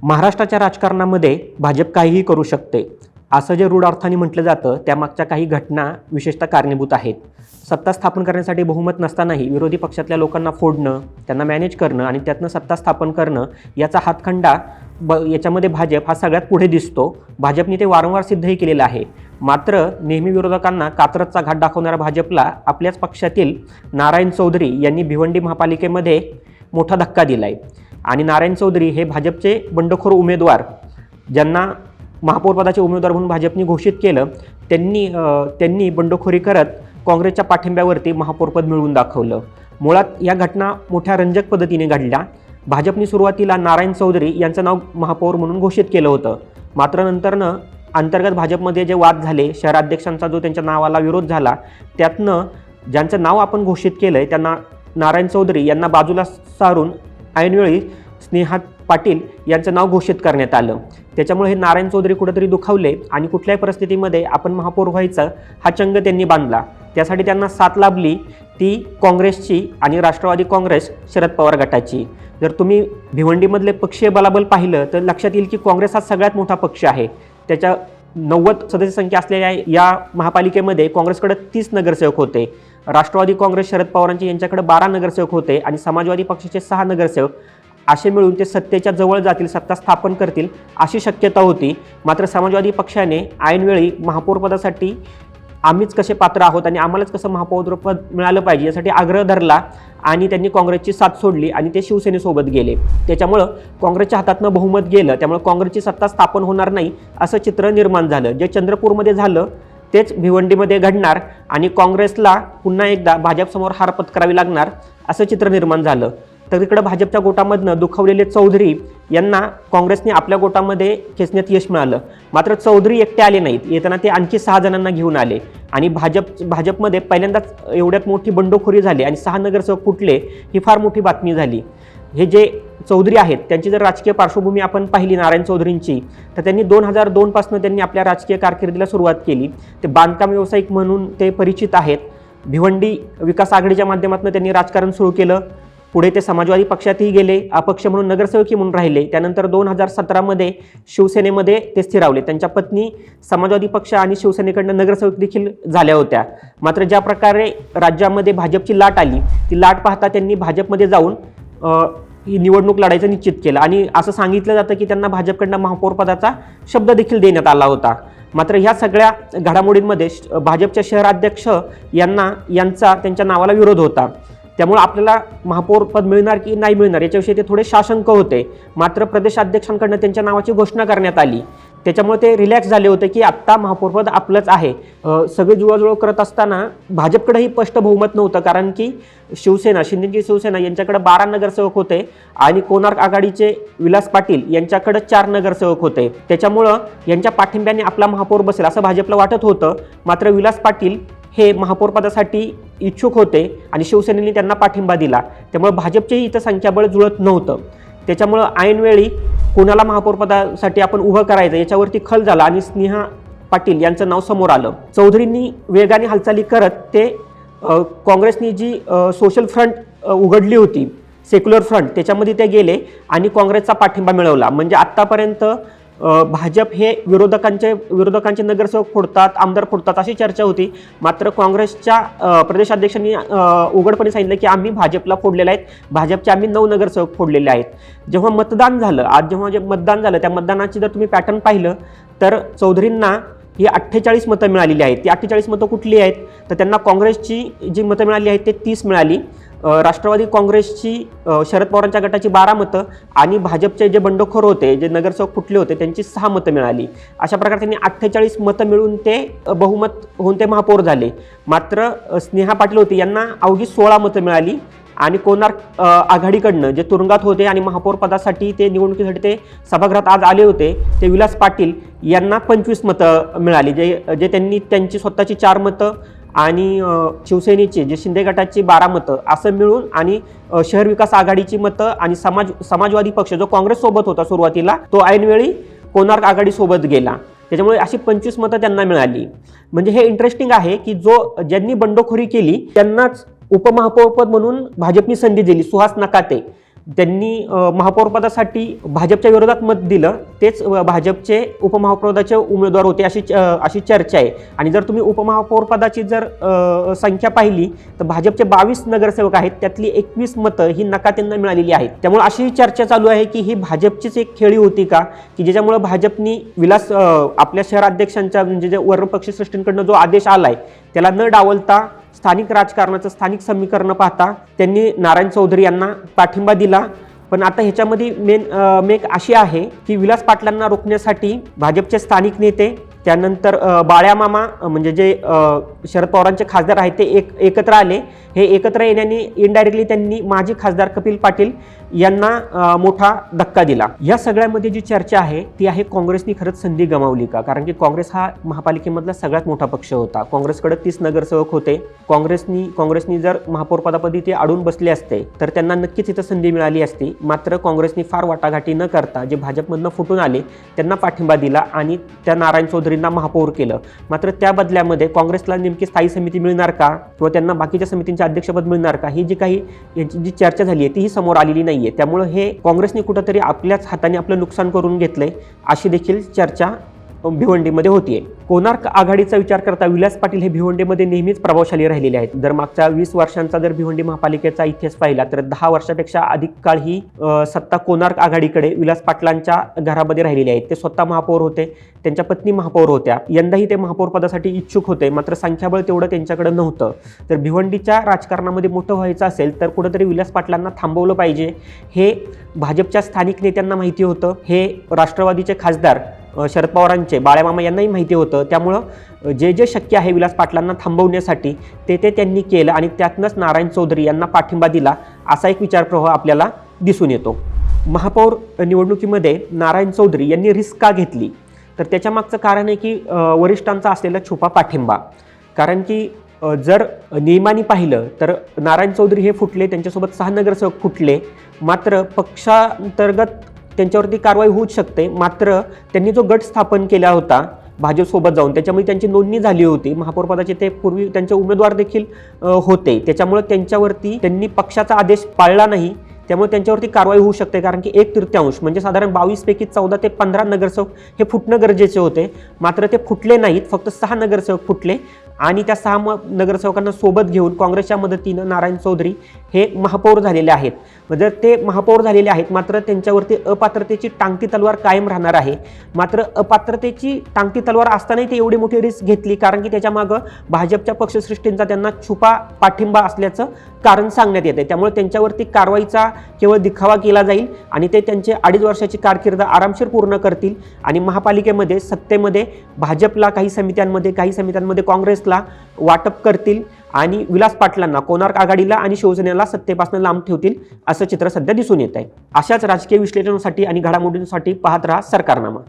महाराष्ट्राच्या राजकारणामध्ये भाजप काहीही करू शकते असं जे रूढ अर्थाने म्हटलं जातं त्यामागच्या काही घटना विशेषतः कारणीभूत आहेत. सत्ता स्थापन करण्यासाठी बहुमत नसतानाही विरोधी पक्षातल्या लोकांना फोडणं, त्यांना मॅनेज करणं आणि त्यातनं सत्ता स्थापन करणं याचा हातखंडा याच्यामध्ये भाजप हा सगळ्यात पुढे दिसतो. भाजपने ते वारंवार सिद्धही केलेलं आहे. मात्र नेहमी विरोधकांना कात्रजचा घाट दाखवणाऱ्या भाजपला आपल्याच पक्षातील नारायण चौधरी यांनी भिवंडी महापालिकेमध्ये मोठा धक्का दिला आहे. आणि नारायण चौधरी हे भाजपचे बंडखोर उमेदवार, ज्यांना महापौरपदाचे उमेदवार म्हणून भाजपने घोषित केलं, त्यांनी बंडखोरी करत काँग्रेसच्या पाठिंब्यावरती महापौरपद मिळवून दाखवलं. मुळात या घटना मोठ्या रंजक पद्धतीने घडल्या. भाजपने सुरुवातीला नारायण चौधरी यांचं नाव महापौर म्हणून घोषित केलं होतं. मात्र नंतरनं अंतर्गत भाजपमध्ये जे वाद झाले, शहराध्यक्षांचा जो त्यांच्या नावाला विरोध झाला, त्यातनं ज्यांचं नाव आपण घोषित केलं आहे त्यांना नारायण चौधरी यांना बाजूला सारून ऐनवेळी स्नेहा पाटील यांचं नाव घोषित करण्यात आलं. त्याच्यामुळे हे नारायण चौधरी कुठेतरी दुखावले आणि कुठल्याही परिस्थितीमध्ये आपण महापौर व्हायचं हा चंग त्यांनी बांधला. त्यासाठी त्यांना साथ लाभली ती काँग्रेसची आणि राष्ट्रवादी काँग्रेस शरद पवार गटाची. जर तुम्ही भिवंडीमधले पक्षीय बलाबल पाहिलं तर लक्षात येईल की काँग्रेस हा सगळ्यात मोठा पक्ष आहे. त्याच्या 90 सदस्य संख्या असलेल्या या महापालिकेमध्ये काँग्रेसकडे 30 नगरसेवक होते. राष्ट्रवादी काँग्रेस शरद पवारांचे यांच्याकडे 12 नगरसेवक होते आणि समाजवादी पक्षाचे 6 नगरसेवक. असे मिळून ते सत्तेच्या जवळ जातील, सत्ता स्थापन करतील अशी शक्यता होती. मात्र समाजवादी पक्षाने ऐनवेळी महापौरपदासाठी आम्हीच कसे पात्र आहोत आणि आम्हालाच कसं महापौरपद मिळालं पाहिजे यासाठी आग्रह धरला आणि त्यांनी काँग्रेसची साथ सोडली आणि ते शिवसेनेसोबत गेले. त्याच्यामुळं काँग्रेसच्या हातातनं बहुमत गेलं. त्यामुळे काँग्रेसची सत्ता स्थापन होणार नाही असं चित्र निर्माण झालं. जे चंद्रपूरमध्ये झालं तेच भिवंडीमध्ये घडणार आणि काँग्रेसला पुन्हा एकदा भाजपसमोर हार पत्करावी लागणार असं चित्र निर्माण झालं. तर इकडं भाजपच्या गोटामधनं दुखावलेले चौधरी यांना काँग्रेसने आपल्या गोटामध्ये खेचण्यात यश मिळालं. मात्र चौधरी एकटे आले नाहीत. येताना ते आणखी 6 जणांना घेऊन आले आणि भाजपमध्ये पहिल्यांदाच एवढ्यात मोठी बंडखोरी झाली आणि 6 नगरसेवक फुटले. ही फार मोठी बातमी झाली. हे जे चौधरी आहेत त्यांची जर राजकीय पार्श्वभूमी आपण पाहिली नारायण चौधरींची, तर त्यांनी 2002 पासून त्यांनी आपल्या राजकीय कारकिर्दीला सुरुवात केली. ते बांधकाम व्यावसायिक म्हणून ते परिचित आहेत. भिवंडी विकास आघाडीच्या माध्यमातून त्यांनी राजकारण सुरू केलं. पुढे ते समाजवादी पक्षातही गेले, अपक्ष म्हणून नगरसेवकही म्हणून राहिले. त्यानंतर 2017मध्ये शिवसेनेमध्ये ते स्थिरावले. त्यांच्या पत्नी समाजवादी पक्ष आणि शिवसेनेकडनं नगरसेवक देखील झाल्या होत्या. मात्र ज्या प्रकारे राज्यामध्ये भाजपची लाट आली, ती लाट पाहता त्यांनी भाजपमध्ये जाऊन ही निवडणूक लढायचं निश्चित केलं आणि असं सांगितलं जातं की त्यांना भाजपकडनं महापौरपदाचा शब्द देखील देण्यात आला होता. मात्र ह्या सगळ्या घडामोडींमध्ये भाजपचे शहराध्यक्ष यांचा त्यांच्या नावाला विरोध होता. त्यामुळे आपल्याला महापौरपद मिळणार की नाही मिळणार याच्याविषयी ते थोडे साशंक होते. मात्र प्रदेशाध्यक्षांकडनं त्यांच्या नावाची घोषणा करण्यात आली. त्याच्यामुळे ते रिलॅक्स झाले होते की आत्ता महापौरपद आपलंच आहे. सगळे जुळवाजुळव करत असताना भाजपकडेही स्पष्ट बहुमत नव्हतं, कारण की शिंदेची शिवसेना यांच्याकडे 12 नगरसेवक होते आणि कोणार्क आघाडीचे विलास पाटील यांच्याकडे 4 नगरसेवक होते. त्याच्यामुळं यांच्या पाठिंब्याने आपला महापौर बसेल असं भाजपला वाटत होतं. मात्र विलास पाटील हे महापौरपदासाठी इच्छुक होते आणि शिवसेनेने त्यांना पाठिंबा दिला. त्यामुळे भाजपचेही इथं संख्याबळ जुळत नव्हतं. त्याच्यामुळं ऐनवेळी कोणाला महापौरपदासाठी आपण उभं करायचं याच्यावरती खल झाला आणि स्नेहा पाटील यांचं नाव समोर आलं. चौधरींनी वेगाने हालचाली करत ते काँग्रेसनी जी सोशल फ्रंट उघडली होती, सेक्युलर फ्रंट, त्याच्यामध्ये ते गेले आणि काँग्रेसचा पाठिंबा मिळवला. म्हणजे आत्तापर्यंत भाजप हे विरोधकांचे नगरसेवक फोडतात, आमदार फोडतात अशी चर्चा होती. मात्र काँग्रेसच्या प्रदेशाध्यक्षांनी उघडपणे सांगितलं की आम्ही भाजपला फोडलेले आहेत, भाजपचे आम्ही 9 नगरसेवक फोडलेले आहेत. जेव्हा मतदान झालं, आज जेव्हा मतदान झालं, त्या मतदानाची जर तुम्ही पॅटर्न पाहिलं तर चौधरींना ही 48 मतं मिळालेली आहेत. ती 48 मतं कुठली आहेत तर त्यांना काँग्रेसची जी मतं मिळाली आहेत ते 30 मिळाली, राष्ट्रवादी काँग्रेसची शरद पवारांच्या गटाची 12 मतं आणि भाजपचे जे बंडखोर होते, जे नगरसेवक फुटले होते, त्यांची 6 मतं मिळाली. अशा प्रकारे त्यांनी 48 मतं मिळून ते बहुमत होऊन ते महापौर झाले. मात्र स्नेहा पाटील होती यांना अवघी 16 मतं मिळाली आणि कोणार्क आघाडीकडनं जे तुरुंगात होते आणि महापौर पदासाठी ते निवडणुकीसाठी ते सभागृहात आज आले होते, ते विलास पाटील यांना 25 मतं मिळाली. जे त्यांनी त्यांची स्वतःची 4 मतं आणि शिवसेनेची जे शिंदे गटाची 12 मतं असं मिळून आणि शहर विकास आघाडीची मतं आणि समाजवादी पक्ष जो काँग्रेससोबत होता सुरुवातीला, तो ऐनवेळी कोणार्क आघाडीसोबत गेला. त्याच्यामुळे अशी 25 मतं त्यांना मिळाली. म्हणजे हे इंटरेस्टिंग आहे की ज्यांनी बंडखोरी केली त्यांनाच उपमहापौरपद म्हणून भाजपनी संधी दिली. सुहास नकाते त्यांनी महापौरपदासाठी भाजपच्या विरोधात मत दिलं, तेच भाजपचे उपमहापौरपदाचे उमेदवार होते अशी चर्चा आहे. आणि जर तुम्ही उपमहापौरपदाची जर संख्या पाहिली तर भाजपचे 22 नगरसेवक आहेत, त्यातली 21 मतं ही नकात्यांना मिळालेली आहेत. त्यामुळे अशी चर्चा चालू आहे की ही भाजपचीच एक खेळी होती का, की ज्याच्यामुळे भाजपनी विलास आपल्या शहराध्यक्षांच्या म्हणजे जे वरपक्षी सृष्टींकडनं जो आदेश आलाय त्याला न डावलता स्थानिक राजकारणाचं स्थानिक समीकरण पाहता त्यांनी नारायण चौधरी यांना पाठिंबा दिला. पण आता ह्याच्यामध्ये मेक अशी आहे की विलास पाटलांना रोखण्यासाठी भाजपचे स्थानिक नेते, त्यानंतर बाळ्यामामा म्हणजे जे शरद पवारांचे खासदार आहेत ते एकत्र आले. हे एकत्र येण्याने इनडायरेक्टली त्यांनी माजी खासदार कपिल पाटील यांना मोठा धक्का दिला. या सगळ्यामध्ये जी चर्चा आहे ती आहे काँग्रेसनी खरंच संधी गमावली का, कारण की काँग्रेस हा महापालिकेमधला सगळ्यात मोठा पक्ष होता. काँग्रेसकडे 30 नगरसेवक होते. काँग्रेसनी जर महापौरपदापदी ते अडून बसले असते तर त्यांना नक्कीच इथं संधी मिळाली असती. मात्र काँग्रेसनी फार वाटाघाटी न करता जे भाजपमधनं फुटून आले त्यांना पाठिंबा दिला आणि त्या नारायण चौधरींना महापौर केलं. मात्र त्या बदल्यामध्ये काँग्रेसला नेमकी स्थायी समिती मिळणार का किंवा त्यांना बाकीच्या समितींचे अध्यक्षपद मिळणार का, ही जी काही यांची जी चर्चा झाली आहे तीही समोर आलेली नाहीये. त्यामुळे हे काँग्रेसने कुठंतरी आपल्याच हाताने आपलं नुकसान करून घेतलंय अशी देखील चर्चा भिवंडीमध्ये होतीये. कोणार्क आघाडीचा विचार करता विलास पाटील हे भिवंडीमध्ये नेहमीच प्रभावशाली राहिलेले आहेत. जर मागच्या 20 वर्षांचा जर भिवंडी महापालिकेचा इतिहास पाहिला तर 10 वर्षापेक्षा अधिक काळ ही सत्ता कोणार्क आघाडीकडे विलास पाटलांच्या घरामध्ये राहिलेली आहे. ते स्वतः महापौर होते, त्यांच्या पत्नी महापौर होत्या. यंदाही ते महापौर पदासाठी इच्छुक होते, मात्र संख्याबळ तेवढं त्यांच्याकडे नव्हतं. तर भिवंडीच्या राजकारणामध्ये मोठं व्हायचं असेल तर कुठंतरी विलास पाटलांना थांबवलं पाहिजे हे भाजपच्या स्थानिक नेत्यांना माहिती होतं. हे राष्ट्रवादीचे खासदार शरद पवारांचे बाळ्यामामा यांनाही माहिती होतं. त्यामुळं जे शक्य आहे विलास पाटलांना थांबवण्यासाठी ते त्यांनी केलं आणि त्यातनंच नारायण चौधरी यांना पाठिंबा दिला असा एक विचारप्रवाह आपल्याला दिसून येतो. महापौर निवडणुकीमध्ये नारायण चौधरी यांनी रिस्क का घेतली तर त्याच्या मागचं कारण आहे की वरिष्ठांचा असलेला छुपा पाठिंबा. कारण की जर नियमाने पाहिलं तर नारायण चौधरी हे फुटले, त्यांच्यासोबत 6 नगरसेवक फुटले. मात्र पक्षांतर्गत त्यांच्यावरती कारवाई होऊच शकते. मात्र त्यांनी जो गट स्थापन केला होता भाजपसोबत जाऊन, त्याच्यामुळे त्यांची नोंदणी झाली होती. महापौरपदाचे ते पूर्वी त्यांचे उमेदवार देखील होते. त्याच्यामुळे त्यांच्यावरती त्यांनी पक्षाचा आदेश पाळला नाही, त्यामुळे त्यांच्यावरती कारवाई होऊ शकते. कारण की 1/3 म्हणजे साधारण 22 पैकी 14 ते 15 नगरसेवक हे फुटणं गरजेचे होते. मात्र ते फुटले नाहीत, फक्त 6 नगरसेवक फुटले आणि त्या 6 नगरसेवकांना सोबत घेऊन काँग्रेसच्या मदतीनं नारायण चौधरी हे महापौर झालेले आहेत. जर ते महापौर झालेले आहेत मात्र त्यांच्यावरती अपात्रतेची टांगती तलवार कायम राहणार आहे. मात्र अपात्रतेची टांगती तलवार असतानाही ते एवढी मोठी रिस्क घेतली कारण की त्याच्यामागं भाजपच्या पक्षसृष्टींचा त्यांना छुपा पाठिंबा असल्याचं कारण सांगण्यात येते. त्यामुळे त्यांच्यावरती कारवाईचा केवळ दिखावा केला जाईल आणि ते त्यांचे 2.5 वर्षाची कारकीर्द आरामशीर पूर्ण करतील आणि महापालिकेमध्ये सत्तेमध्ये भाजपला काही समित्यांमध्ये काँग्रेसला वाटप करतील आणि विलास पाटलांना कोणार्क आघाडीला आणि शिवसेनेला सत्तेपासून लांब ठेवतील असं चित्र सध्या दिसून येत आहे. अशाच राजकीय विश्लेषणासाठी आणि घडामोडींसाठी पाहत राहा सरकारनामा.